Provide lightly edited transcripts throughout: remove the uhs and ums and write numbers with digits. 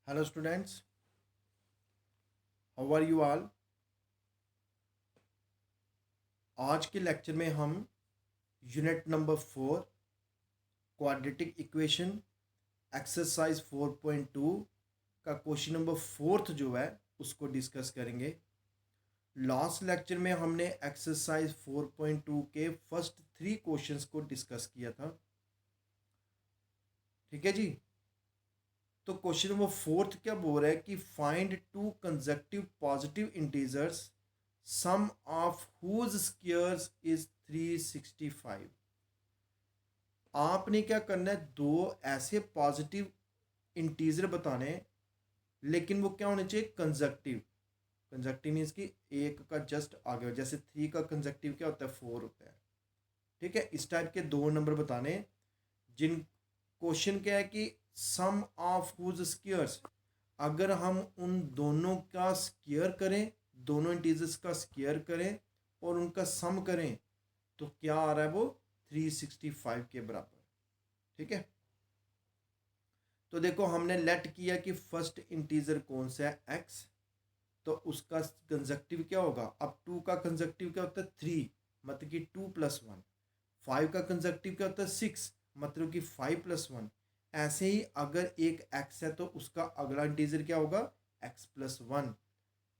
Hello students, how are you all. आज के lecture में हम unit number 4 quadratic equation exercise 4.2 का क्वेश्चन नंबर 4 जो है उसको डिस्कस करेंगे। लास्ट लेक्चर में हमने एक्सरसाइज 4.2 के फर्स्ट 3 क्वेश्चंस को डिस्कस किया था। ठीक है जी। तो क्वेश्चन नंबर 4 क्या बोल रहा है कि find two consecutive positive integers sum of whose squares is 365। आपने क्या करना है, दो ऐसे पॉजिटिव इंटीजर बताने, लेकिन वो क्या होने चाहिए, कंसेक्यूटिव। कंसेक्यूटिव मीन्स कि एक का जस्ट आगे, जैसे 3 का कंसेक्यूटिव क्या होता है, 4 होता है। ठीक है, इस टाइप के दो नंबर बताने जिन क्वेश्चन क्या है कि सम ऑफ हुज स्क्वायर्स, अगर हम उन दोनों का स्क्वायर करें, दोनों इंटीजर्स का स्क्वायर करें और उनका सम करें तो क्या आ रहा है, वो 365 के बराबर। ठीक है, तो देखो हमने लेट किया कि फर्स्ट इंटीजर कौन सा है, एक्स, तो उसका कंजक्टिव क्या होगा। अब 2 का कंजक्टिव क्या होता है, 3, मतलब कि 2 + 1। 5 का कंजक्टिव क्या होता है, 6, मतलब कि 5 + 1। ऐसे ही अगर एक एक्स है तो उसका अगला इंटीजर क्या होगा, एक्स + 1।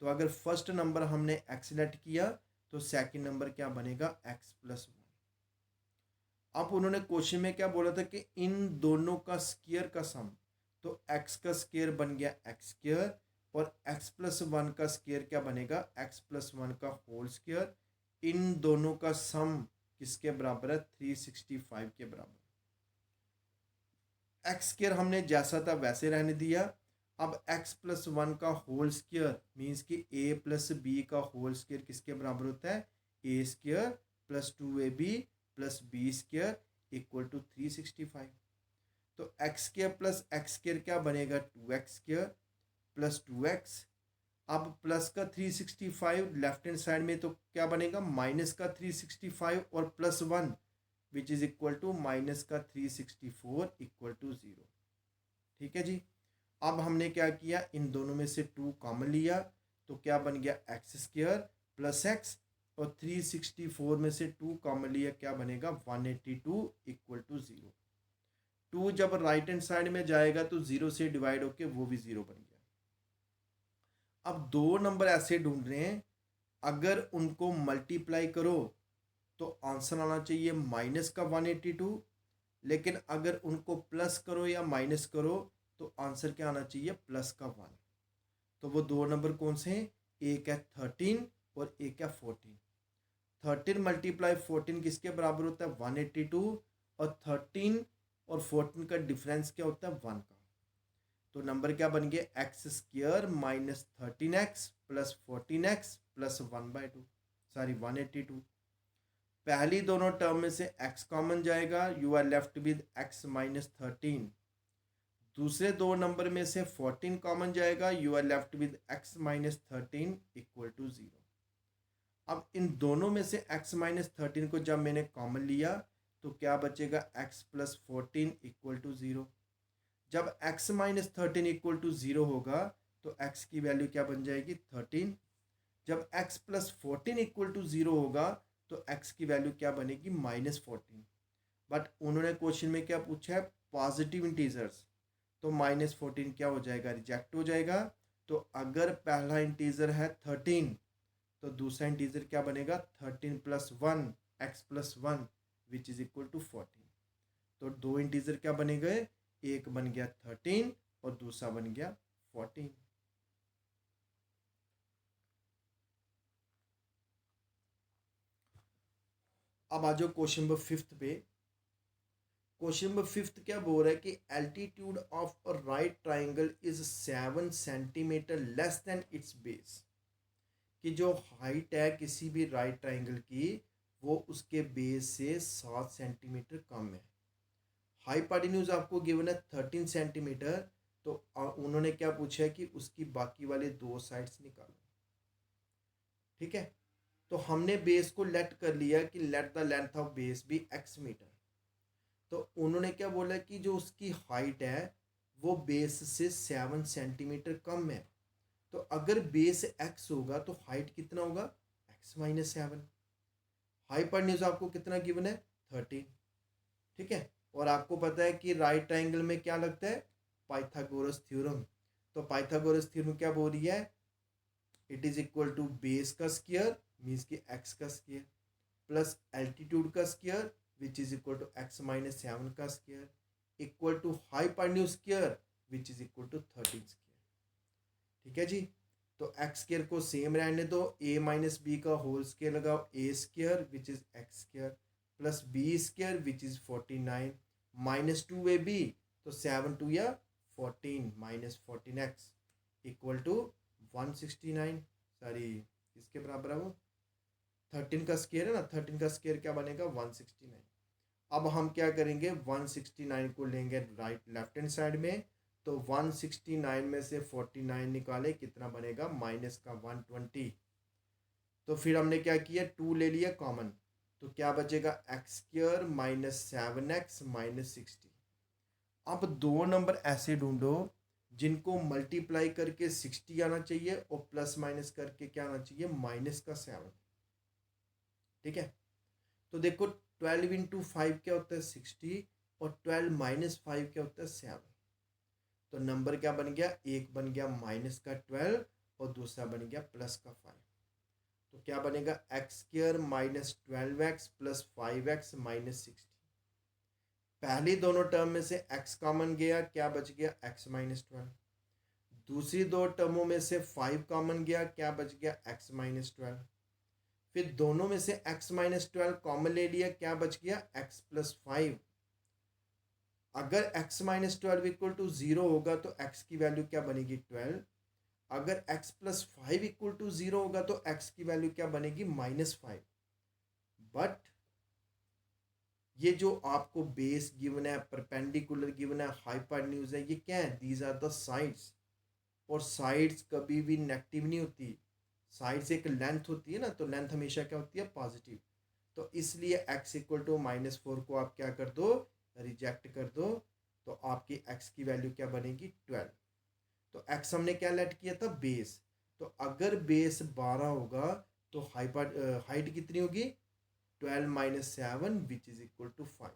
तो अगर फर्स्ट नंबर हमने एक्स लेट किया तो सेकंड नंबर क्या बनेगा, एक्स + 1। अब उन्होंने क्वेश्चन में क्या बोला था कि इन दोनों का स्क्वायर का सम, तो एक्स का स्क्वायर बन गया एक्स स्क्वायर और एक्स + 1 का स्क्वायर क्या बनेगा, एक्स + 1 का होल स्क्वायर। इन दोनों का सम किसके बराबर है, 365 के बराबर। एक्स स्क्वायर हमने जैसा था वैसे रहने दिया। अब एक्स + 1 का होल स्क्वायर मीन्स कि ए + बी का होल स्क्वायर किसके बराबर होता है, ए स्क्वायर + 2ab + बी स्क्वायर = 365। तो x square plus x square क्या बनेगा, 2x स्क्वायर + 2x। अब प्लस का 365 लेफ्ट हैंड साइड में तो क्या बनेगा, माइनस का 365 और +1 which is equal to minus का 364 = 0। ठीक है जी। अब हमने क्या किया, इन दोनों में से 2 कॉमन लिया तो क्या बन गया, एक्स स्क्वायर + x, और 364 में से 2 कॉमन लिया क्या बनेगा, 182 = 0। 2 जब राइट हैंड साइड में जाएगा तो 0 से डिवाइड होके वो भी 0 बन गया। अब दो नंबर ऐसे ढूंढ रहे हैं, अगर उनको मल्टीप्लाई करो तो आंसर आना चाहिए माइनस का 182, लेकिन अगर उनको प्लस करो या माइनस करो तो आंसर क्या आना चाहिए, प्लस का 1। तो वो दो नंबर कौन से हैं, एक है 13 और एक है 14। 13 × 14 किसके बराबर होता है, 182, और 13 और 14 का डिफरेंस क्या होता है, 1 का। तो नंबर क्या बन गया, x square -13x + 14x + 1/2, sorry 182। पहली दोनों टर्म में से x कॉमन जाएगा, you are left with x - 13। दूसरे दो नंबर में से 14 कॉमन जाएगा, you are left with x - 13 = 0। अब इन दोनों में से x - 13 को जब मैंने कॉमन लिया तो क्या बचेगा, x + 14 = 0। जब x - 13 = 0 होगा तो x की वैल्यू क्या बन जाएगी, 13। जब x + 14 = 0 होगा तो x की वैल्यू क्या बनेगी, -14। बट उन्होंने क्वेश्चन में क्या पूछा है, पॉजिटिव इंटीजर्स, तो -14 क्या हो जाएगा, रिजेक्ट हो जाएगा। तो अगर पहला इंटीजर है 13 तो दूसरा इंटीजर क्या बनेगा, 13 + 1 x + 1 which is equal to 14। तो दो इंटीजर क्या बने गए, एक बन गया 13 और दूसरा बन गया 14। अब आ जाओ क्वेश्चन नंबर 5 पे। क्वेश्चन नंबर 5 क्या बोल रहा है कि altitude of a right triangle is 7 centimetre less than it's base. कि जो हाइट है किसी भी राइट ट्राइंगल की वो उसके बेस से 7 सेंटीमीटर कम है। हाइपोटेन्यूज आपको गिवन है 13 सेंटीमीटर। तो उन्होंने क्या पूछा है कि उसकी बाकी वाले दो साइड्स निकालो। ठीक है, तो हमने बेस को लेट कर लिया कि let the length of base भी x मीटर। तो उन्होंने क्या बोला कि जो उसकी हाइट है वो बेस से 7 सेंटीमीटर कम है। तो अगर बेस x होगा तो हाइट कितना होगा, x-7। हाइपोटेन्यूज आपको कितना गिवन है, 13। ठीक है, और आपको पता है कि राइट ट्रायंगल में क्या लगता है, पाइथागोरस थ्योरम। तो पाइथागोरस थ्योरम क्या बोल रही है, it is equal to base का स्क्वायर मीन्स कि x का स्क्वायर प्लस एल्टीट्यूड का square which is equal to x-7 का square equal to hypotenuse square which is equal to 13 square. ठीक है जी, तो एक्स स्क्वायर को सेम रहने दो, a माइनस बी का होल स्क्वायर लगाओ, A square which is X square plus B square which is 49 minus 2ab, तो 7 2 या 14 minus 14x equal to 169। Sorry, इसके बराबर है वो 13 का स्क्वायर है ना, 13 का स्क्वायर क्या बनेगा 169। अब हम क्या करेंगे, 169 को लेंगे राइट लेफ्ट हैंड साइड में, तो 169 में से 49 निकाले कितना बनेगा, माइनस का 120। तो फिर हमने क्या किया, 2 ले लिया कॉमन, तो क्या बचेगा x square minus 7x minus 60। अब दो नंबर ऐसे ढूंढो जिनको मल्टीप्लाई करके 60 आना चाहिए और प्लस माइनस करके क्या आना चाहिए, माइनस का 7। ठीक है, तो देखो 12 इंटू 5 क्या होता है 60 और 12 माइनस 5 क्या होता है 7। तो नंबर क्या बन गया, एक बन गया माइनस का 12 और दूसरा बन गया प्लस का 5। तो क्या बनेगा x square minus 12x plus 5x minus 60। पहली दोनों टर्म में से x कॉमन गया, क्या बच गया x-12। दूसरी दो टर्मों में से 5 कॉमन गया, क्या बच गया x-12। फिर दोनों में से x-12 कॉमन ले लिया, क्या बच गया x प्लस 5। अगर x-12 इक्वल टू 0 होगा तो x की वैल्यू क्या बनेगी 12। अगर x प्लस 5 इक्वल टू 0 होगा तो x की वैल्यू क्या बनेगी -5। बट ये जो आपको बेस गिवन है, परपेंडिकुलर गिवन है, हाइपोटेन्यूज है, ये क्या है, दीज आर द साइड्स। और साइड्स कभी भी नेगेटिव नहीं होती, साइड्स एक लेंथ होती है ना, तो लेंथ हमेशा क्या होती है, पॉजिटिव। तो इसलिए x इक्वल टू -4 को आप क्या कर दो, रिजेक्ट कर दो, तो आपकी x की वैल्यू क्या बनेगी 12। तो x हमने क्या लेट किया था, बेस। तो अगर बेस 12 होगा तो हाइट कितनी होगी, 12 minus 7 which is equal to 5।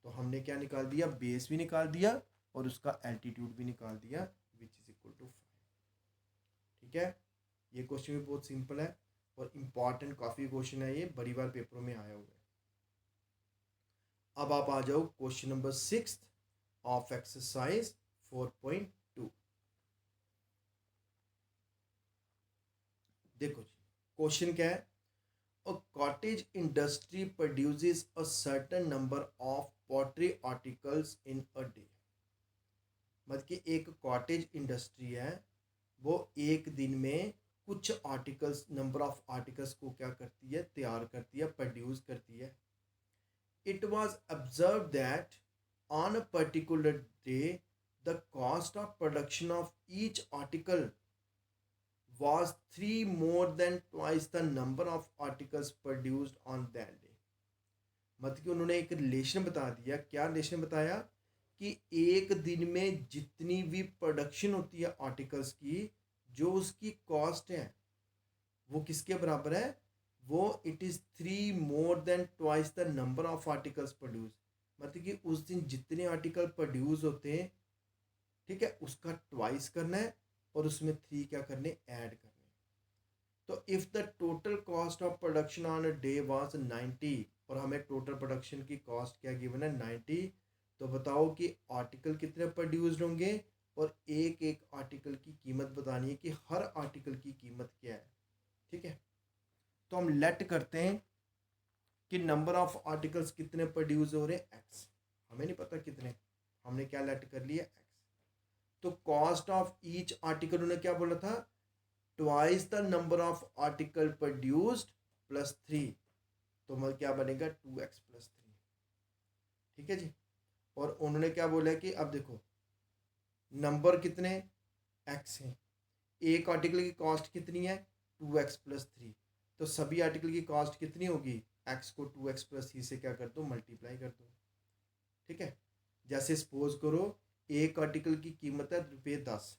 तो हमने क्या निकाल दिया, बेस भी निकाल दिया और उसका एल्टीट्यूड भी निकाल दिया विच इज इक्वल टू 5। ठीक है, ये क्वेश्चन भी बहुत सिंपल है और इम्पॉर्टेंट काफ़ी क्वेश्चन है, ये बड़ी बार पेपरों में आया हुआ है। अब आप आ जाओ क्वेश्चन नंबर 6 ऑफ एक्सरसाइज 4.2। देखो जी, क्वेश्चन क्या है, a cottage industry produces a certain number of pottery articles in a day. मतलब कि एक कॉटेज इंडस्ट्री है, वो एक दिन में कुछ आर्टिकल्स, नंबर ऑफ आर्टिकल्स को क्या करती है, तैयार करती है, प्रोड्यूस करती है। It was observe that on a particular day the cost of production of each article was 3 more than twice the number of articles produced on that day। मतलब कि उन्होंने एक रिलेशन बता दिया, क्या रिलेशन बताया, कि एक दिन में जितनी भी प्रोडक्शन होती है आर्टिकल्स की, जो उसकी कॉस्ट है वो किसके बराबर है, वो it is 3 more than twice the number of articles produce. मतलब कि उस दिन जितने आर्टिकल प्रोड्यूस होते हैं, ठीक है, उसका ट्वाइस करना है और उसमें 3 क्या करने, ऐड करने। तो if the total cost of production on a day was 90 और हमें टोटल प्रोडक्शन की कॉस्ट क्या गिवन है 90, तो बताओ कि आर्टिकल कितने प्रोड्यूस्ड होंगे और एक एक आर्टिकल की कीमत बतानी है कि हर आर्टिकल की कीमत क्या है। ठीक है, तो हम लेट करते हैं कि नंबर ऑफ आर्टिकल्स कितने प्रोड्यूस हो रहे हैं एक्स, हमें नहीं पता कितने, हमने क्या लेट कर लिया एक्स। तो कॉस्ट ऑफ ईच आर्टिकल उन्होंने क्या बोला था, twice the number of article produced plus 3, तो मतलब क्या बनेगा 2x प्लस 3। ठीक है जी, और उन्होंने क्या बोला है कि अब देखो नंबर कितने x हैं, एक आर्टिकल की कॉस्ट कितनी है 2x प्लस 3, तो सभी आर्टिकल की कॉस्ट कितनी होगी, x को 2x प्लस 3 से क्या कर दो, मल्टीप्लाई कर दो। ठीक है, जैसे सपोज करो एक आर्टिकल की कीमत है ₹10,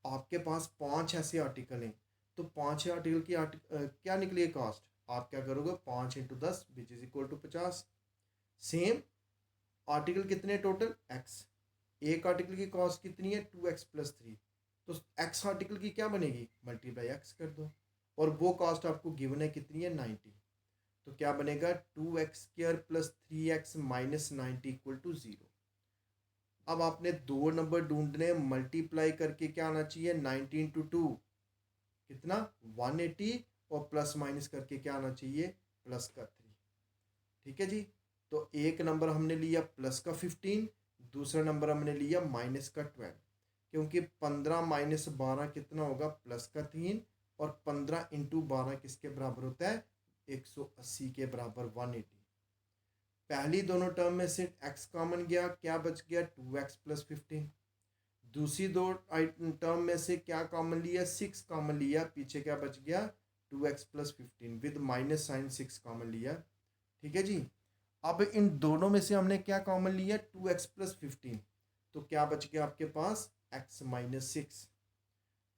आपके पास 5 ऐसे आर्टिकल हैं, तो 5 आर्टिकल की क्या निकली है कॉस्ट? आप क्या करोगे, 5 into 10 which is equal to 50। Same article कितने टोटल? एक्स। एक आर्टिकल की कॉस्ट कितनी है? 2x+3। तो एक्स आर्टिकल की क्या बनेगी? मल्टीप्लाई एक्स कर दो, और वो कॉस्ट आपको गिवन है कितनी है? 90। तो क्या बनेगा? 2x² + 3x - 90 equal to 0। अब आपने दो नंबर ढूंढने, मल्टीप्लाई करके क्या आना चाहिए? 90 इंटू 2 कितना? 180, और प्लस माइनस करके क्या आना चाहिए? प्लस का 3। ठीक है जी। तो एक नंबर हमने लिया प्लस का 15, दूसरा नंबर हमने लिया माइनस का 12, क्योंकि 15 - 12 कितना होगा? प्लस का 3, और 15 इंटू 12 किसके बराबर होता है? 180 के बराबर, 180। पहली दोनों टर्म में से x कॉमन गया, क्या बच गया? 2x+15। दूसरी दो टर्म में से क्या कॉमन लिया? 6 कॉमन लिया, पीछे क्या बच गया? 2x+15 with minus sign 6 common लिया। ठीक है जी। अब इन दोनों में से हमने क्या कॉमन लिया? 2x+15, तो क्या बच गया आपके पास? x-6।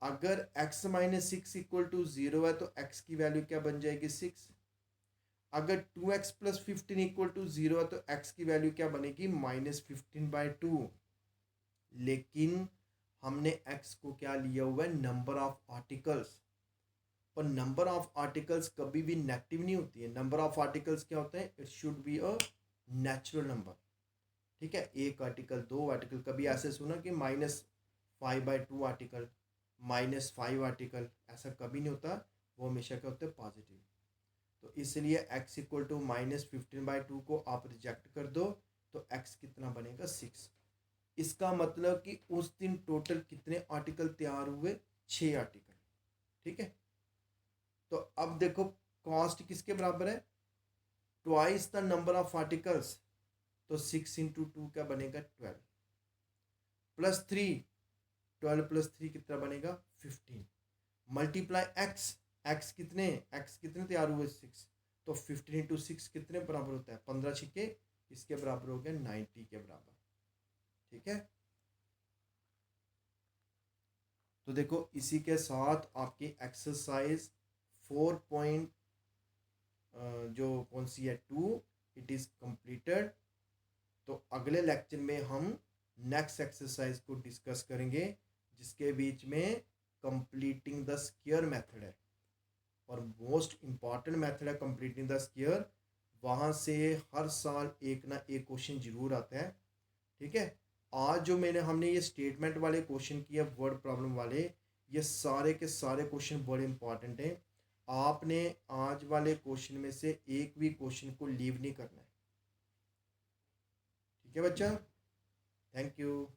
अगर x-6 इक्वल टू 0 है तो x की वैल्यू क्या बन जाएगी? 6। अगर 2x+15 इक्वल टू 0 है तो x की वैल्यू क्या बनेगी? -15/2। लेकिन हमने x को क्या लिया हुआ है? Number of articles. और नंबर ऑफ आर्टिकल्स कभी भी नेगेटिव नहीं होती है। नंबर ऑफ आर्टिकल्स क्या होते हैं? It should be a natural number. ठीक है, एक आर्टिकल, दो आर्टिकल, कभी ऐसे सुना कि -5/2 आर्टिकल, -5 आर्टिकल, ऐसा कभी नहीं होता। वो हमेशा क्या होते हैं? पॉजिटिव। तो इसलिए x इक्वल टू -15/2 को आप रिजेक्ट कर दो, तो x कितना बनेगा? 6। इसका मतलब कि उस दिन टोटल कितने आर्टिकल तैयार हुए? 6 आर्टिकल। ठीक है। तो अब देखो, कॉस्ट किसके बराबर है? Twice the number of articles. तो 6 इंटू 2 क्या बनेगा? 12 +3। 12 + 3 कितना बनेगा? 15। Multiply x. एक्स कितने तैयार हुए? 6। तो 15 इंटू 6 कितने बराबर होता है? 15 छिके इसके बराबर हो गया 90 के बराबर। ठीक है। तो देखो, इसी के साथ आपकी एक्सरसाइज 4 पॉइंट जो कौन सी है, 2, इट इज़ कंप्लीटेड। तो अगले लेक्चर में हम नेक्स्ट एक्सरसाइज को डिस्कस करेंगे, जिसके बीच में कंप्लीटिंग द स्क्वायर मेथड है, और मोस्ट इम्पॉर्टेंट मेथड है कंप्लीटिंग द स्क्वायर। वहाँ से हर साल एक ना एक क्वेश्चन जरूर आता है। ठीक है। आज जो हमने ये स्टेटमेंट वाले क्वेश्चन किए, वर्ड प्रॉब्लम वाले, ये सारे के सारे क्वेश्चन बड़े इंपॉर्टेंट हैं। आपने आज वाले क्वेश्चन में से एक भी क्वेश्चन को लीव नहीं करना है। ठीक है बच्चा, थैंक यू।